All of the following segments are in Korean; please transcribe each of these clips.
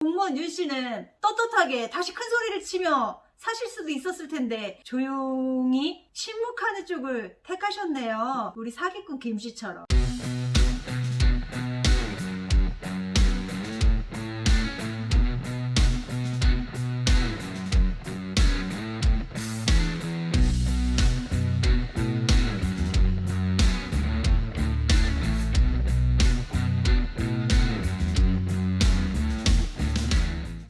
공무원 윤 씨는 떳떳하게 다시 큰 소리를 치며 사실 수도 있었을 텐데 조용히 침묵하는 쪽을 택하셨네요. 우리 사기꾼 김 씨처럼.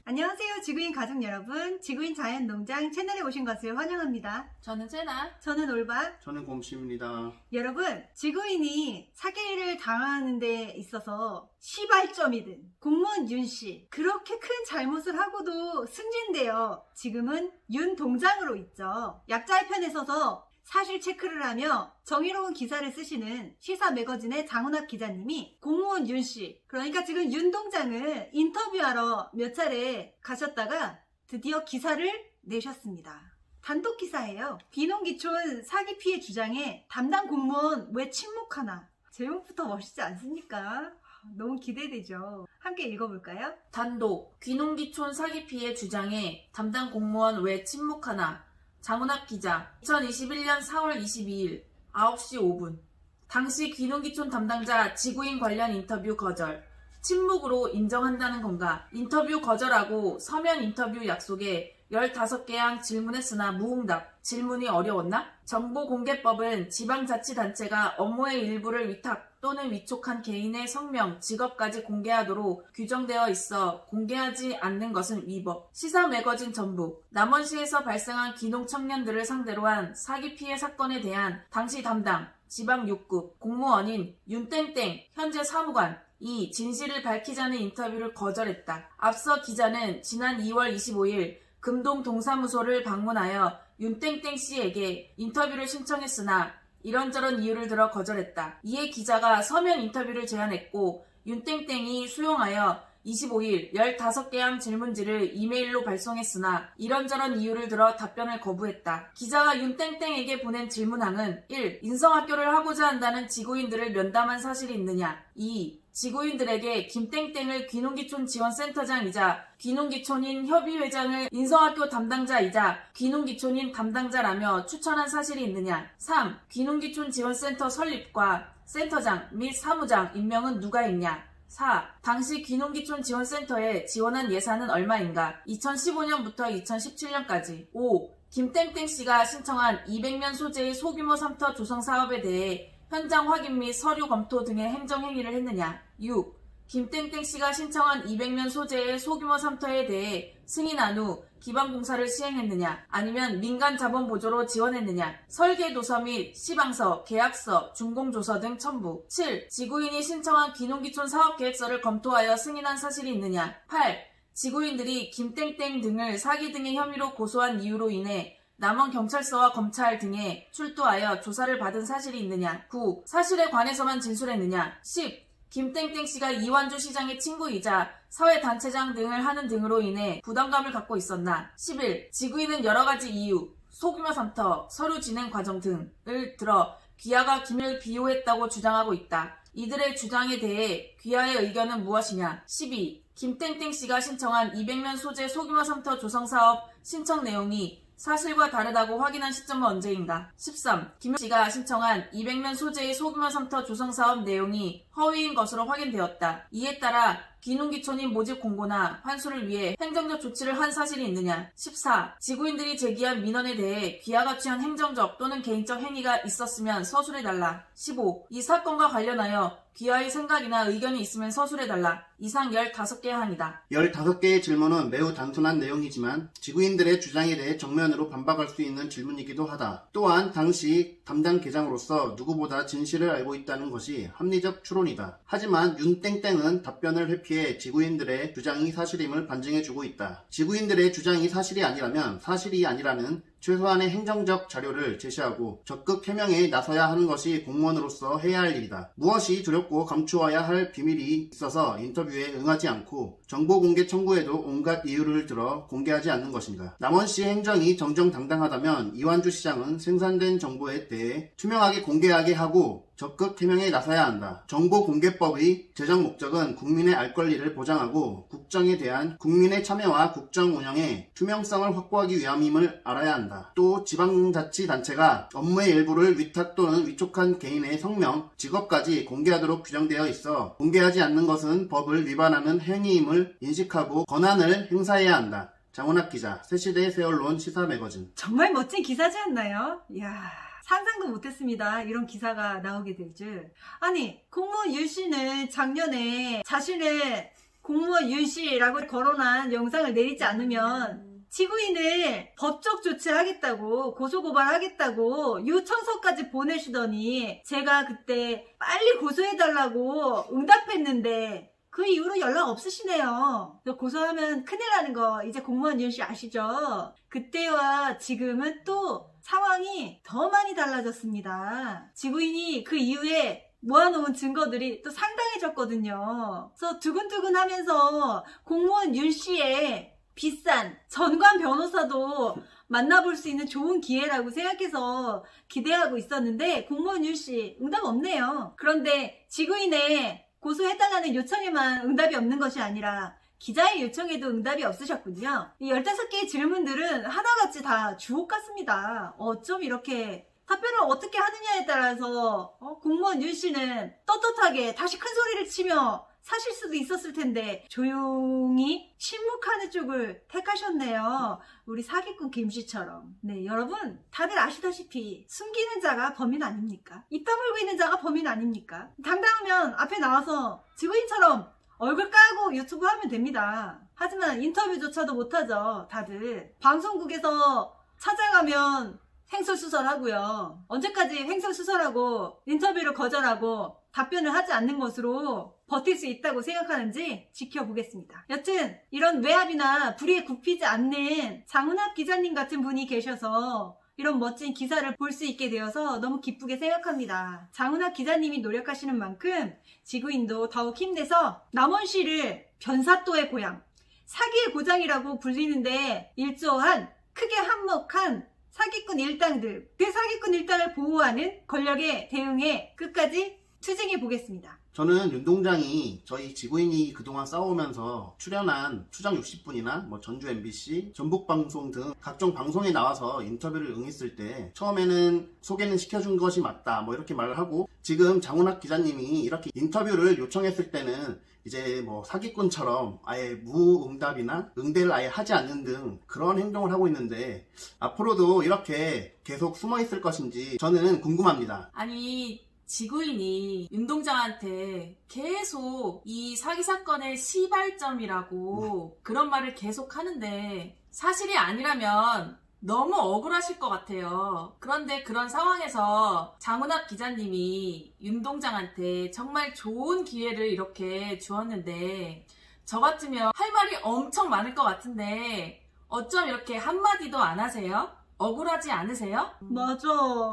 안녕하세요, 지구인 가족 여러분. 지구인 자연농장 채널에 오신 것을 환영합니다. 저는 세나. 저는 올바. 저는 곰씨입니다. 여러분, 지구인이 사기를 당하는 데 있어서 시발점이든 공무원 윤 씨 그렇게 큰 잘못을 하고도 승진되어 지금은 윤 동장으로 있죠. 약자의 편에 서서 사실 체크를 하며 정의로운 기사를 쓰시는 시사 매거진의 장훈학 기자님이 공무원 윤 씨, 그러니까 지금 윤 동장을 인터뷰하러 몇 차례 가셨다가 드디어 기사를 내셨습니다. 단독 기사예요. 귀농귀촌 사기 피해 주장에 담당 공무원 왜 침묵하나. 제목부터 멋있지 않습니까? 너무 기대되죠. 함께 읽어볼까요? 단독 귀농귀촌 사기 피해 주장에 담당 공무원 왜 침묵하나. 장훈학 기자. 2021년 4월 22일 9시 5분. 당시 귀농귀촌 담당자 지구인 관련 인터뷰 거절. 침묵으로 인정한다는 건가? 인터뷰 거절하고 서면 인터뷰 약속에 15개항 질문했으나 무응답. 질문이 어려웠나? 정보공개법은 지방자치단체가 업무의 일부를 위탁 또는 위촉한 개인의 성명, 직업까지 공개하도록 규정되어 있어 공개하지 않는 것은 위법. 시사 매거진 전북. 남원시에서 발생한 귀농 청년들을 상대로 한 사기 피해 사건에 대한 당시 담당 지방 6급 공무원인 윤땡땡 현재 사무관 이 진실을 밝히자는 인터뷰를 거절했다. 앞서 기자는 지난 2월 25일 금동 동사무소를 방문하여 윤땡땡 씨에게 인터뷰를 신청했으나 이런저런 이유를 들어 거절했다. 이에 기자가 서면 인터뷰를 제안했고 윤땡땡이 수용하여 25일 15개항 질문지를 이메일로 발송했으나 이런저런 이유를 들어 답변을 거부했다. 기자가 윤땡땡에게 보낸 질문항은 1. 인성학교를 하고자 한다는 지구인들을 면담한 사실이 있느냐. 2. 지구인들에게 김땡땡을 귀농귀촌 지원센터장이자 귀농귀촌인 협의회장을 인성학교 담당자이자 귀농귀촌인 담당자라며 추천한 사실이 있느냐. 3. 귀농귀촌 지원센터 설립과 센터장 및 사무장 임명은 누가 했냐. 4. 당시 귀농귀촌 지원센터에 지원한 예산은 얼마인가? 2015년부터 2017년까지. 5. 김땡땡 씨가 신청한 200면 소재의 소규모 쉼터 조성 사업에 대해 현장 확인 및 서류 검토 등의 행정행위를 했느냐. 6. 김땡땡 씨가 신청한 200면 소재의 소규모 쉼터에 대해 승인한 후 기반공사를 시행했느냐. 아니면 민간 자본 보조로 지원했느냐. 설계 도서 및 시방서, 계약서, 준공조서 등 첨부. 7. 지구인이 신청한 귀농귀촌 사업계획서를 검토하여 승인한 사실이 있느냐. 8. 지구인들이 김땡땡 등을 사기 등의 혐의로 고소한 이유로 인해 남원경찰서와 검찰 등에 출두하여 조사를 받은 사실이 있느냐. 9. 사실에 관해서만 진술했느냐. 10. 김땡땡 씨가 이완주 시장의 친구이자 사회단체장 등을 하는 등으로 인해 부담감을 갖고 있었나. 11. 지구인은 여러가지 이유, 소규모 쉼터, 서류 진행 과정 등을 들어 귀하가 김을 비호했다고 주장하고 있다. 이들의 주장에 대해 귀하의 의견은 무엇이냐. 12. 김땡땡 씨가 신청한 200면 소재 소규모 쉼터 조성 사업 신청 내용이 사실과 다르다고 확인한 시점은 언제인가? 13. 김 씨가 신청한 200면 소재의 소규모 쉼터 조성 사업 내용이 허위인 것으로 확인되었다. 이에 따라 귀농귀촌인 모집 공고나 환수를 위해 행정적 조치를 한 사실이 있느냐? 14. 지구인들이 제기한 민원에 대해 귀하가 취한 행정적 또는 개인적 행위가 있었으면 서술해달라. 15. 이 사건과 관련하여 귀하의 생각이나 의견이 있으면 서술해달라. 이상 15개 항이다. 15개의 질문은 매우 단순한 내용이지만 지구인들의 주장에 대해 정면으로 반박할 수 있는 질문이기도 하다. 또한 당시 담당 계장으로서 누구보다 진실을 알고 있다는 것이 합리적 추론이다. 하지만 윤땡땡은 답변을 회피해 지구인들의 주장이 사실임을 반증해주고 있다. 지구인들의 주장이 사실이 아니라면 사실이 아니라는 최소한의 행정적 자료를 제시하고 적극 해명에 나서야 하는 것이 공무원으로서 해야 할 일이다. 무엇이 두렵고 감추어야 할 비밀이 있어서 인터뷰에 응하지 않고 정보 공개 청구에도 온갖 이유를 들어 공개하지 않는 것인가. 남원시 행정이 정정당당하다면 이완주 시장은 생산된 정보에 대해 투명하게 공개하게 하고 적극 해명에 나서야 한다. 정보공개법의 제정 목적은 국민의 알 권리를 보장하고 국정에 대한 국민의 참여와 국정 운영의 투명성을 확보하기 위함임을 알아야 한다. 또 지방자치단체가 업무의 일부를 위탁 또는 위촉한 개인의 성명, 직업까지 공개하도록 규정되어 있어 공개하지 않는 것은 법을 위반하는 행위임을 인식하고 권한을 행사해야 한다. 장훈학 기자, 새시대 세언론 시사 매거진. 정말 멋진 기사지 않나요? 이야, 상상도 못했습니다. 이런 기사가 나오게 될 줄. 아니, 공무원 윤 씨는 작년에 자신을 공무원 윤 씨라고 거론한 영상을 내리지 않으면 지구인을 법적 조치하겠다고 고소고발하겠다고 요청서까지 보내시더니 제가 그때 빨리 고소해달라고 응답했는데 그 이후로 연락 없으시네요. 고소하면 큰일 나는 거 이제 공무원 윤 씨 아시죠? 그때와 지금은 또 상황이 더 많이 달라졌습니다. 지구인이 그 이후에 모아놓은 증거들이 또 상당해졌거든요. 그래서 두근두근 하면서 공무원 윤 씨의 비싼 전관 변호사도 만나볼 수 있는 좋은 기회라고 생각해서 기대하고 있었는데 공무원 윤 씨 응답 없네요. 그런데 지구인의 고소해달라는 요청에만 응답이 없는 것이 아니라 기자의 요청에도 응답이 없으셨군요. 이 15개의 질문들은 하나같이 다 주옥 같습니다. 어쩜 이렇게 답변을 어떻게 하느냐에 따라서 공무원 윤 씨는 떳떳하게 다시 큰 소리를 치며 사실 수도 있었을 텐데 조용히 침묵하는 쪽을 택하셨네요. 우리 사기꾼 김 씨처럼. 네, 여러분 다들 아시다시피 숨기는 자가 범인 아닙니까? 입 다물고 있는 자가 범인 아닙니까? 당당하면 앞에 나와서 지구인처럼 얼굴 까고 유튜브 하면 됩니다. 하지만 인터뷰조차도 못하죠, 다들. 방송국에서 찾아가면 횡설수설하고요. 언제까지 횡설수설하고 인터뷰를 거절하고 답변을 하지 않는 것으로 버틸 수 있다고 생각하는지 지켜보겠습니다. 여튼 이런 외압이나 불의에 굽히지 않는 장훈학 기자님 같은 분이 계셔서 이런 멋진 기사를 볼 수 있게 되어서 너무 기쁘게 생각합니다. 장훈학 기자님이 노력하시는 만큼 지구인도 더욱 힘내서 남원시를 변사또의 고향, 사기의 고장이라고 불리는데 일조한 크게 한몫한 사기꾼 일당들, 그 사기꾼 일당을 보호하는 권력의 대응에 끝까지 투쟁해 보겠습니다. 저는 윤 동장이 저희 지구인이 그동안 싸우면서 출연한 추정 60분이나 뭐 전주 MBC, 전북방송 등 각종 방송에 나와서 인터뷰를 응했을 때 처음에는 소개는 시켜준 것이 맞다 뭐 이렇게 말을 하고 지금 장훈학 기자님이 이렇게 인터뷰를 요청했을 때는 이제 뭐 사기꾼처럼 아예 무응답이나 응대를 아예 하지 않는 등 그런 행동을 하고 있는데 앞으로도 이렇게 계속 숨어 있을 것인지 저는 궁금합니다. 아니, 지구인이 윤동장한테 계속 이 사기 사건의 시발점이라고 그런 말을 계속 하는데 사실이 아니라면 너무 억울하실 것 같아요. 그런데 그런 상황에서 장훈학 기자님이 윤동장한테 정말 좋은 기회를 이렇게 주었는데 저 같으면 할 말이 엄청 많을 것 같은데 어쩜 이렇게 한마디도 안 하세요? 억울하지 않으세요? 맞아.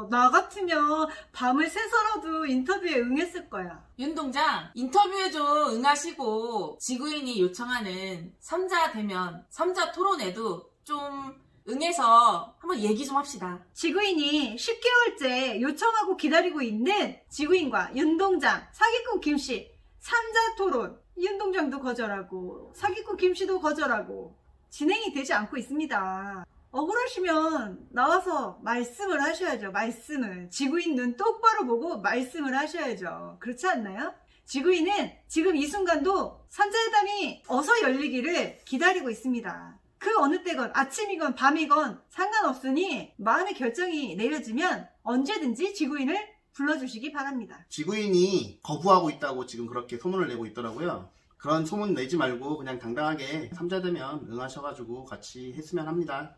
나 같으면 밤을 새서라도 인터뷰에 응했을 거야. 윤동장, 인터뷰에도 응하시고 지구인이 요청하는 3자 대면, 3자 토론에도 좀 응해서 한번 얘기 좀 합시다. 지구인이 10개월째 요청하고 기다리고 있는 지구인과 윤동장, 사기꾼 김씨 3자 토론. 윤동장도 거절하고 사기꾼 김씨도 거절하고 진행이 되지 않고 있습니다. 억울하시면 나와서 말씀을 하셔야죠. 말씀을. 지구인 눈 똑바로 보고 말씀을 하셔야죠. 그렇지 않나요? 지구인은 지금 이 순간도 삼자회담이 어서 열리기를 기다리고 있습니다. 그 어느 때건 아침이건 밤이건 상관없으니 마음의 결정이 내려지면 언제든지 지구인을 불러주시기 바랍니다. 지구인이 거부하고 있다고 지금 그렇게 소문을 내고 있더라고요. 그런 소문 내지 말고 그냥 당당하게 3자 되면 응하셔가지고 같이 했으면 합니다.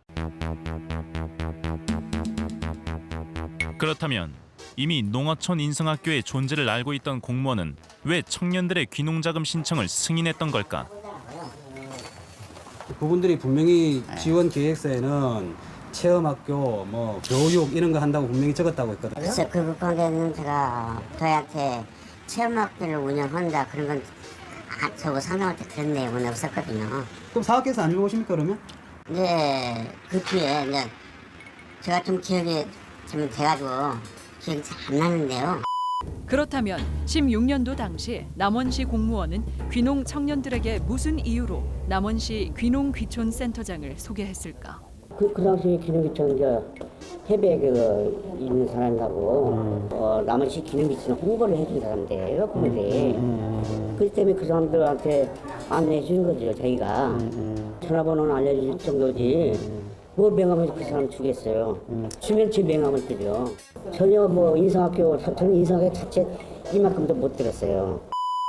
그렇다면 이미 농어촌 인성학교의 존재를 알고 있던 공무원은 왜 청년들의 귀농자금 신청을 승인했던 걸까? 그분들이 분명히 지원 계획서에는 체험학교, 뭐 교육 이런 거 한다고 분명히 적었다고 했거든요. 글쎄 그 관계는 제가 저희한테 체험학교를 운영한다 그런 건 저거 상담할 때 그런 내용은 없었거든요. 그럼 사학교에서 안 읽어보십니까 그러면? 네, 그 뒤에 이제 제가 좀 기억이 좀 돼가지고 기억이 잘 안 나는데요. 그렇다면 16년도 당시 남원시 공무원은 귀농 청년들에게 무슨 이유로 남원시 귀농귀촌센터장을 소개했을까? 그 당시 기능기촌 해외에 있는 사람하고 남원시 기능기촌 홍보를 해준 사람들이에요, 그분들이. 그렇기 때문에 그 사람들한테 안내해 주는 거죠, 저희가. 전화번호는 알려줄 정도지. 뭐 명함을 그 사람 주겠어요. 주면 제 명함을 드려. 전혀 뭐 저는 인성학교 자체 이만큼도 못 들었어요.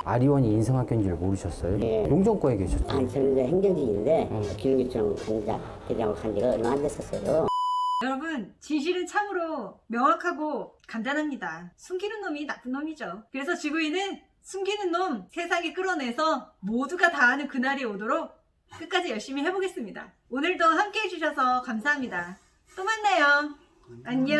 아리원이 인성학교인 줄 모르셨어요? 네. 용정과에 계셨죠? 아니 저는 이제 행정직인데 기능기촌 대장을 간 지가 얼마 안 됐었어요. 여러분, 진실은 참으로 명확하고 간단합니다. 숨기는 놈이 나쁜 놈이죠. 그래서 지구인은 숨기는 놈 세상에 끌어내서 모두가 다 아는 그날이 오도록 끝까지 열심히 해보겠습니다. 오늘도 함께 해주셔서 감사합니다. 또 만나요. 안녕.